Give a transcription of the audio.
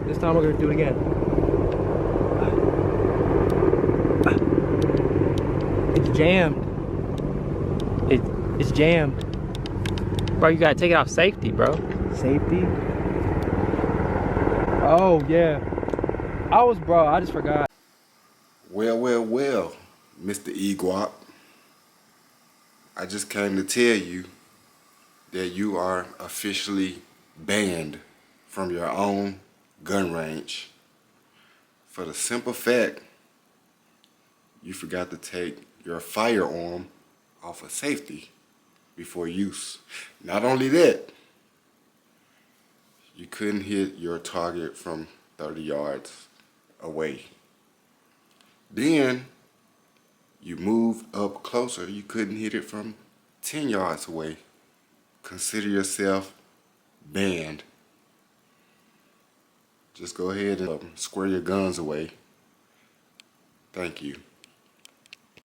This time we're gonna do it again. It's jammed. It's jammed. Bro, you gotta take it off safety, bro. Safety. Oh yeah. I just forgot. Well, Mr. Egwop. I just came to tell you that you are officially banned from your own gun range for the simple fact you forgot to take your firearm off of safety before use. Not only that, you couldn't hit your target from 30 yards away. Then you moved up closer, you couldn't hit it from 10 yards away. Consider yourself banned. Just go ahead and square your guns away. Thank you.